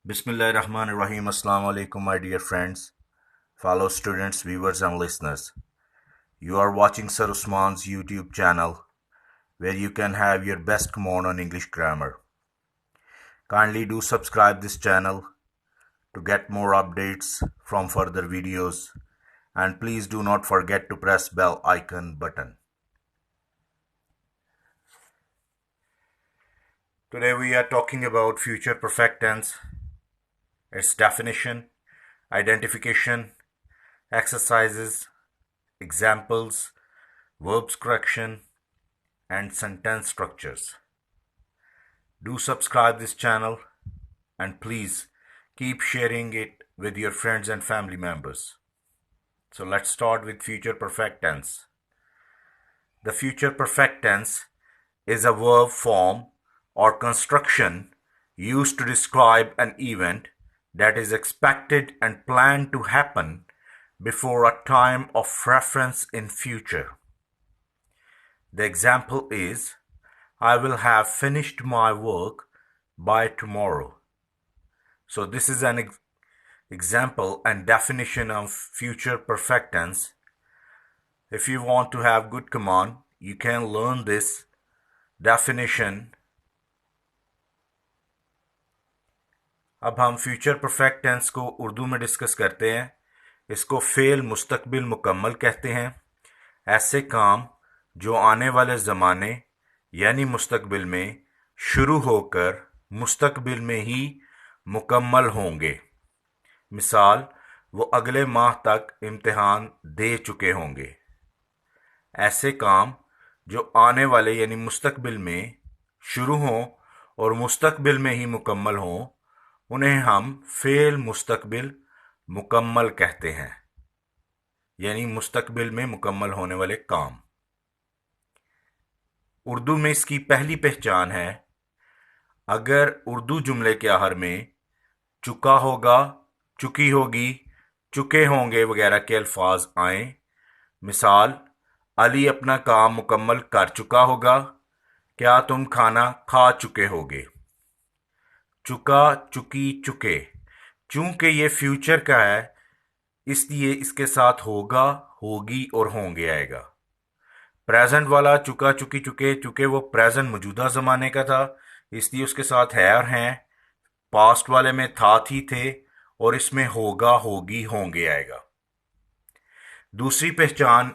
Bismillahirrahmanirrahim. Assalamu alaikum, my dear friends, fellow students, viewers, and listeners. You are watching Sir Usman's YouTube channel where you can have your best command on English grammar. Kindly do subscribe this channel to get more updates from further videos, and please do not forget to press bell icon button. Today we are talking about future perfect tense, its definition, identification, exercises, examples, verbs correction, and sentence structures. Do subscribe this channel and please keep sharing it with your friends and family members. So let's start with future perfect tense. The future perfect tense is a verb form or construction used to describe an event that is expected and planned to happen before a time of reference in future. The example is, I will have finished my work by tomorrow. So this is an example and definition of future perfect tense. If you want to have good command, you can learn this definition. अब हम future perfect tense को उर्दू में discuss करते हैं। इसको fail मुस्तकबिल मुकम्मल कहते हैं। ऐसे काम जो आने वाले ज़माने यानी मुस्तकबिल में शुरू होकर मुस्तकबिल में ही मुकम्मल होंगे। मिसाल, वो अगले माह तक इम्तिहान दे चुके होंगे। ऐसे काम जो आने वाले यानी मुस्तकबिल में शुरू हों और मुस्तकबिल में ही मुकम्मल हों, उन्हें हम फेल मुस्तकबिल मुकम्मल कहते हैं, यानी मुस्तकबिल में मुकम्मल होने वाले काम। उर्दू में इसकी पहली पहचान है, अगर उर्दू जुमले के आखिर में चुका होगा, चुकी होगी, चुके होंगे वगैरह के अल्फाज आएं। मिसाल, अली अपना काम मुकम्मल कर चुका होगा, क्या तुम खाना खा चुके होगे। चुका, चुकी, चुके, चूंकि ये फ्यूचर का है इसलिए इसके साथ होगा, होगी और होंगे आएगा। प्रेजेंट वाला चुका, चुकी, चुके, चूंकि वो प्रेजेंट मौजूदा ज़माने का था इसलिए उसके साथ है और हैं। पास्ट वाले में था, थी, थे और इसमें होगा, होगी, होंगे आएगा। दूसरी पहचान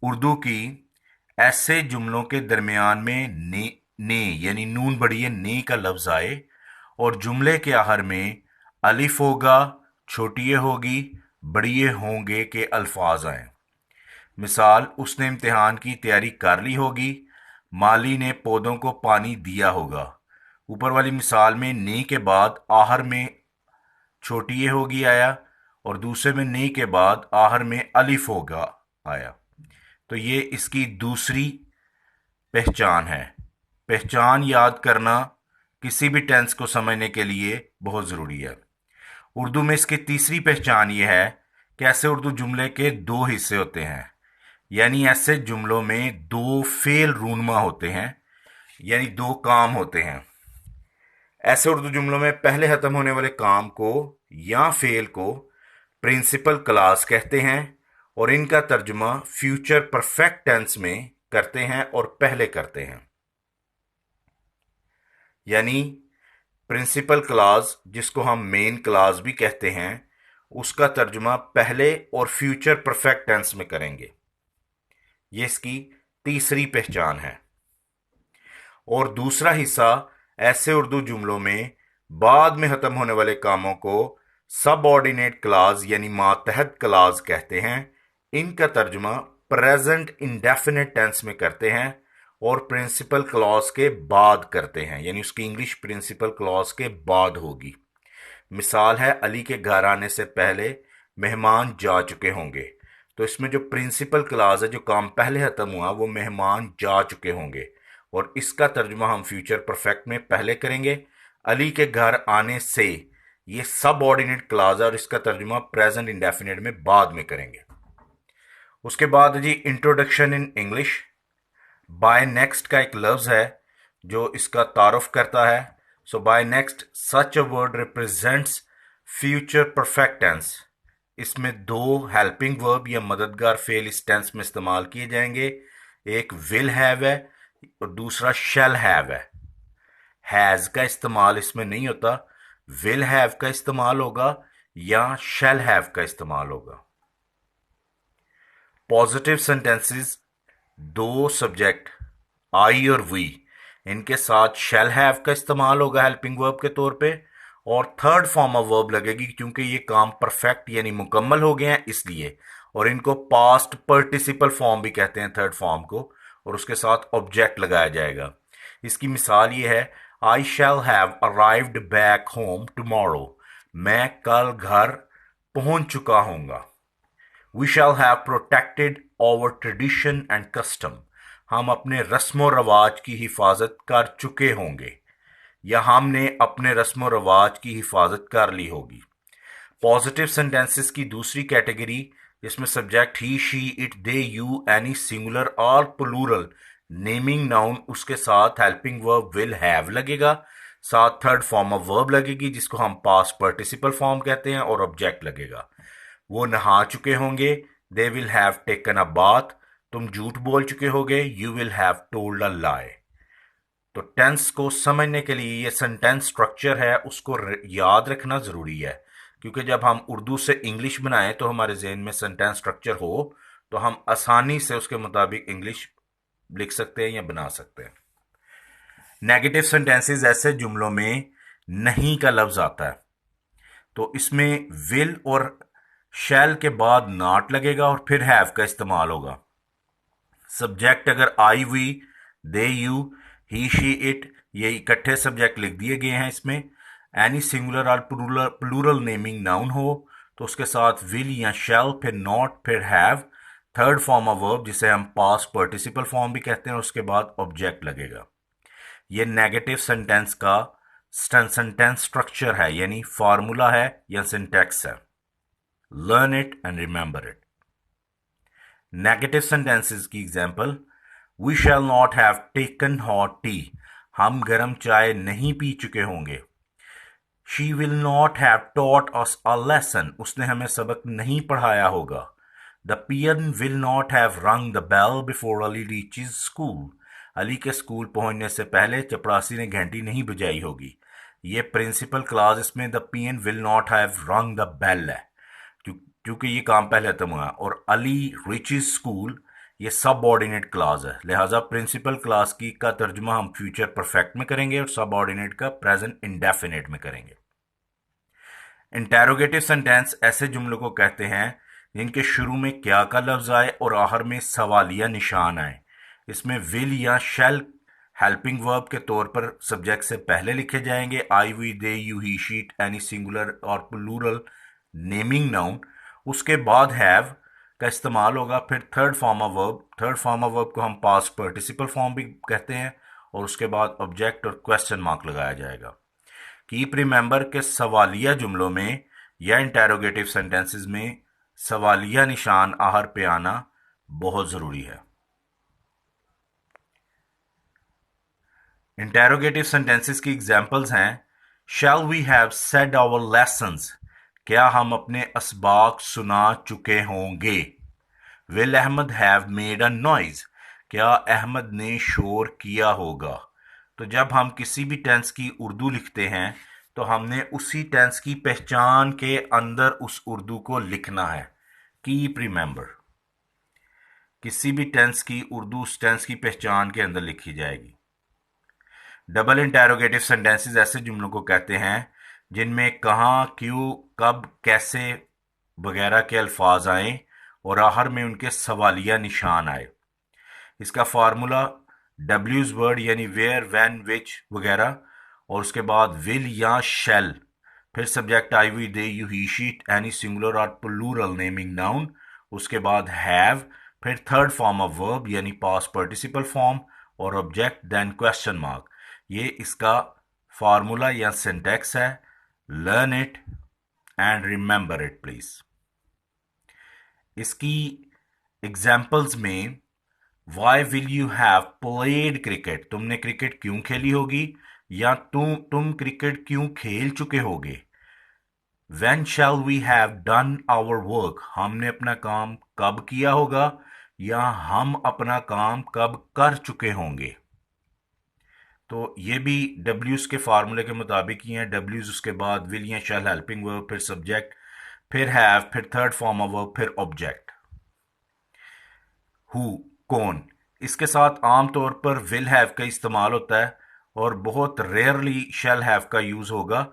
उर्दू की, ऐसे जुमलों के दरमियान में ने यानी नून बढ़िए ने का लफ्ज़ आए और जुमले के आखिर में अलिफ होगा, छोटी होगी, बड़िए होंगे के अल्फाज आए। मिसाल, उसने इम्तिहान की तैयारी कर ली होगी, माली ने पौधों को पानी दिया होगा। ऊपर वाली मिसाल में ने के बाद आखिर में छोटी होगी आया और दूसरे में ने के बाद आखिर में अलिफ होगा आया। तो ये इसकी दूसरी पहचान है। पहचान याद करना किसी भी टेंस को समझने के लिए बहुत ज़रूरी है। उर्दू में इसकी तीसरी पहचान ये है कि ऐसे उर्दू जुमले के दो हिस्से होते हैं, यानी ऐसे जुमलों में दो फेल रूनमा होते हैं, यानी दो काम होते हैं। ऐसे उर्दू जुमलों में पहले ख़त्म होने वाले काम को या फेल को प्रिंसिपल क्लॉज कहते हैं और इनका तर्जुमा फ्यूचर परफेक्ट टेंस में करते हैं और पहले करते हैं। यानी प्रिंसिपल क्लॉज, जिसको हम मेन क्लॉज भी कहते हैं, उसका तर्जुमा पहले और फ्यूचर परफेक्ट टेंस में करेंगे। ये इसकी तीसरी पहचान है। और दूसरा हिस्सा, ऐसे उर्दू जुमलों में बाद में ख़त्म होने वाले कामों को सबऑर्डिनेट क्लॉज यानी मातहत क्लॉज कहते हैं। इनका तर्जुमा प्रेजेंट इंडेफिनिट टेंस में करते हैं और प्रिंसिपल क्लॉज के बाद करते हैं, यानी उसकी इंग्लिश प्रिंसिपल क्लॉज के बाद होगी। मिसाल है, अली के घर आने से पहले मेहमान जा चुके होंगे। तो इसमें जो प्रिंसिपल क्लॉज है, जो काम पहले ख़त्म हुआ, वो मेहमान जा चुके होंगे और इसका तर्जुमा हम फ्यूचर परफेक्ट में पहले करेंगे। अली के घर आने से, ये सब ऑर्डिनेट क्लॉज है और इसका तर्जुमा प्रेजेंट इंडेफिनिट में बाद में करेंगे। उसके बाद जी introduction in English. By next का एक लफ्ज़ है जो इसका तारुफ करता है सो by next, such a word represents future perfect tense. इसमें दो हेल्पिंग वर्ब या मददगार फेल इस टेंस में इस्तेमाल किए जाएंगे। एक विल हैव है और दूसरा शैल हैव है। हैज का इस्तेमाल इसमें नहीं होता, विल हैव का इस्तेमाल होगा या शैल हैव का इस्तेमाल होगा। पॉजिटिव सेंटेंसेस, दो सब्जेक्ट आई और वी, इनके साथ शैल हैव का इस्तेमाल होगा हेल्पिंग वर्ब के तौर पे, और थर्ड फॉर्म ऑफ वर्ब लगेगी क्योंकि ये काम परफेक्ट यानी मुकम्मल हो गए हैं इसलिए। और इनको पास्ट पार्टिसिपल फॉर्म भी कहते हैं थर्ड फॉर्म को, और उसके साथ ऑब्जेक्ट लगाया जाएगा। इसकी मिसाल ये है, I shall have arrived back home tomorrow. मैं कल घर पहुंच चुका हूंगा। We shall have protected our tradition and custom. हम अपने रस्म रवाज की हिफाजत कर चुके होंगे या हमने अपने रस्म रवाज की हिफाजत कर ली होगी। पॉजिटिव सेंटेंसेस की दूसरी कैटेगरी, जिसमें subject he, she, it, they, you, any singular और प्लूरल नेमिंग नाउन, उसके साथ हेल्पिंग वर्ब विल हैव लगेगा, साथ थर्ड फॉर्म ऑफ वर्ब लगेगी जिसको हम पास्ट पार्टिसिपल फॉर्म कहते हैं, और ऑब्जेक्ट लगेगा। वो नहा चुके होंगे, they will have taken a bath. तुम झूठ बोल चुके होगे, you will have told a lie. तो टेंस को समझने के लिए ये सेंटेंस स्ट्रक्चर है उसको याद रखना जरूरी है, क्योंकि जब हम उर्दू से इंग्लिश बनाएं तो हमारे जहन में सेंटेंस स्ट्रक्चर हो तो हम आसानी से उसके मुताबिक इंग्लिश लिख सकते हैं या बना सकते हैं। नेगेटिव सेंटेंसेस, ऐसे जुमलों में नहीं का लफ्ज आता है, तो इसमें विल और शैल के बाद नॉट लगेगा और फिर हैव का इस्तेमाल होगा। सब्जेक्ट अगर I, we, they, you, he, she, it, ये इकट्ठे सब्जेक्ट लिख दिए गए हैं इसमें। एनी सिंगुलर और प्लूरल नेमिंग नाउन हो तो उसके साथ विल या शैल, फिर नॉट, फिर have, third form of verb जिसे हम पास्ट पार्टिसिपल फॉर्म भी कहते हैं, उसके बाद ऑब्जेक्ट लगेगा। ये नेगेटिव सेंटेंस का सेंटेंस स्ट्रक्चर है, यानी फार्मूला है या सिंटैक्स है। Learn it and remember it. Negative sentences की example, we shall not have taken hot tea. हम गर्म चाय नहीं पी चुके होंगे। She will not have taught us a lesson. उसने हमें सबक नहीं पढ़ाया होगा। The peon will not have rung the bell before Ali reaches school. Ali के स्कूल पहुंचने से पहले चपरासी ने घंटी नहीं बजाई होगी। ये प्रिंसिपल क्लाज इसमें the peon will not have rung the bell है क्योंकि ये काम पहले खत्म हुआ, और अली रीचेज स्कूल ये सब ऑर्डिनेट क्लास है, लिहाजा प्रिंसिपल क्लास की का तर्जुमा हम फ्यूचर परफेक्ट में करेंगे और सब ऑर्डिनेट का प्रेजेंट इंडेफिनिट में करेंगे। इंटेरोगेटिव सेंटेंस ऐसे जुमलों को कहते हैं जिनके शुरू में क्या का लफ्ज आए और आखिर में सवालिया निशान आए। इसमें विल या शैल हेल्पिंग वर्ब के तौर पर सब्जेक्ट से पहले लिखे जाएंगे, I, we, they, you, he, she, any singular और प्लूरल नेमिंग नाउन। उसके बाद हैव का इस्तेमाल होगा, फिर थर्ड फॉर्म ऑफ वर्ब को हम पास्ट पार्टिसिपल फॉर्म भी कहते हैं, और उसके बाद ऑब्जेक्ट और क्वेश्चन मार्क लगाया जाएगा। कीप रिमेंबर के सवालिया जुमलों में या इंटेरोगेटिव सेंटेंसेस में सवालिया निशान आखिर पे आना बहुत जरूरी है। इंटेरोगेटिव सेंटेंसेस की एग्जांपल्स हैं, shall we have said our lessons. क्या हम अपने असबाक सुना चुके होंगे। Will Ahmad have made a noise. क्या अहमद ने शोर किया होगा। तो जब हम किसी भी टेंस की उर्दू लिखते हैं तो हमने उसी टेंस की पहचान के अंदर उस उर्दू को लिखना है। कीप रिमेंबर, किसी भी टेंस की उर्दू उस टेंस की पहचान के अंदर लिखी जाएगी। डबल इंटेरोगेटिव सेंटेंसेस ऐसे जुमलों को कहते हैं जिनमें कहाँ, क्यों, कब, कैसे वगैरह के अल्फाज आए और आखिर में उनके सवालिया निशान आए। इसका फार्मूला डब्ल्यूज वर्ड यानी वेयर, व्हेन, विच वगैरह, और उसके बाद विल या शैल, फिर subject I, we, they, you, he, she, any singular और प्लूरल नेमिंग नाउन, उसके बाद हैव, फिर थर्ड फॉर्म ऑफ वर्ब यानी पास्ट पार्टिसिपल फॉर्म और ऑब्जेक्ट, देन क्वेश्चन मार्क। ये इसका फार्मूला या सिंटैक्स है। Learn it and remember it please. इसकी एग्जाम्पल्स में why will you have played cricket, तुमने क्रिकेट क्यों खेली होगी। या तुम क्रिकेट क्यों खेल चुके होगे। When shall we have done our work, हमने अपना काम कब किया होगा या हम अपना काम कब कर चुके होंगे। तो ये भी W's के फार्मूले के मुताबिक ही हैं। W's उसके बाद विल या शैल हेल्पिंग वर्ब, फिर सब्जेक्ट, फिर हैव, फिर थर्ड फॉर्म ऑफ वर्ब, फिर ऑब्जेक्ट। हु, कौन, इसके साथ आमतौर पर विल हैव का इस्तेमाल होता है और बहुत रेयरली शैल हैव का यूज होगा।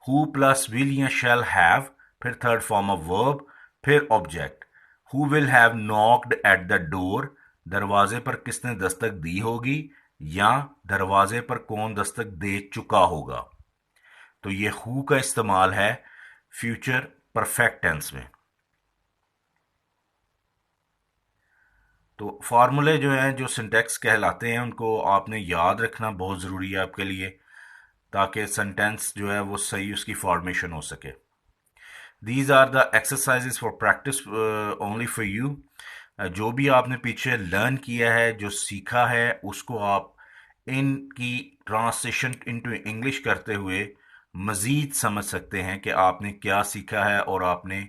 हु प्लस विल या शैल हैव, फिर थर्ड फॉर्म ऑफ वर्ब, फिर object. Who will have knocked at the door, दरवाजे पर किसने दस्तक दी होगी, या दरवाजे पर कौन दस्तक दे चुका होगा। तो ये हु का इस्तेमाल है फ्यूचर परफेक्ट टेंस में। तो फार्मूले जो हैं, जो सिंटेक्स कहलाते हैं, उनको आपने याद रखना बहुत ज़रूरी है आपके लिए, ताकि सेंटेंस जो है वो सही उसकी फॉर्मेशन हो सके। These are the exercises for practice only for you. जो भी आपने पीछे लर्न किया है, जो सीखा है, उसको आप इनकी ट्रांसलेशन इनटू इंग्लिश करते हुए मज़ीद समझ सकते हैं कि आपने क्या सीखा है और आपने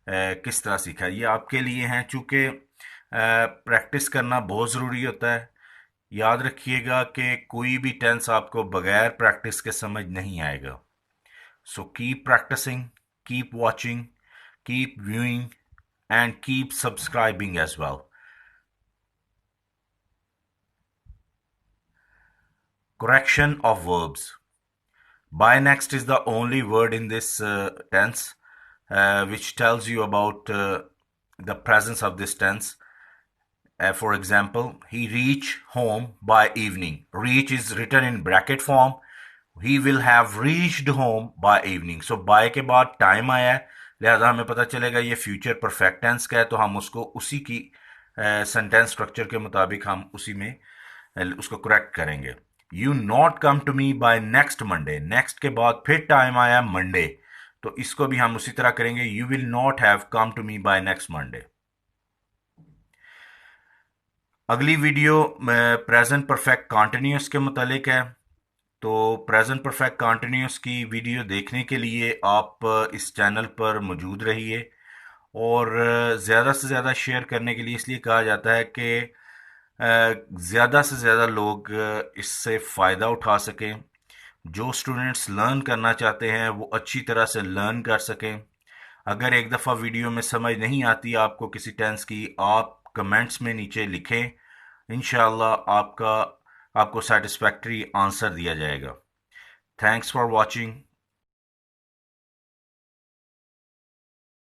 किस तरह सीखा है। ये आपके लिए हैं, चूँकि प्रैक्टिस करना बहुत ज़रूरी होता है। याद रखिएगा कि कोई भी टेंस आपको बगैर प्रैक्टिस के समझ नहीं आएगा। So keep practising, keep watching, keep viewing and keep subscribing as well. Correction of verbs. By next is the only word in this tense which tells you about the presence of this tense. For example, he reach home by evening. Reach is written in bracket form. He will have reached home by evening. So by के बाद time आया है, लिहाजा हमें पता चलेगा ये future perfect tense का है, तो हम उसको उसी की सेंटेंस स्ट्रक्चर के मुताबिक हम उसी में उसको करेक्ट करेंगे। You not come to me by next Monday, next के बाद फिर टाइम आया मंडे, तो इसको भी हम उसी तरह करेंगे। You will not have come to me by next Monday. अगली वीडियो प्रेजेंट परफेक्ट कॉन्टिन्यूस के मुतालिक है। तो प्रेजेंट परफेक्ट कॉन्टिन्यूस की वीडियो देखने के लिए आप इस चैनल पर मौजूद रहिए, और ज़्यादा से ज़्यादा शेयर करने के लिए इसलिए कहा जाता है कि ज़्यादा से ज़्यादा लोग इससे फ़ायदा उठा सकें। जो स्टूडेंट्स लर्न करना चाहते हैं वो अच्छी तरह से लर्न कर सकें। अगर एक दफ़ा वीडियो में समझ नहीं आती आपको किसी टेंस की, आप कमेंट्स में नीचे लिखें, इंशाअल्लाह आपको सेटिस्फैक्ट्री आंसर दिया जाएगा। Thanks for watching.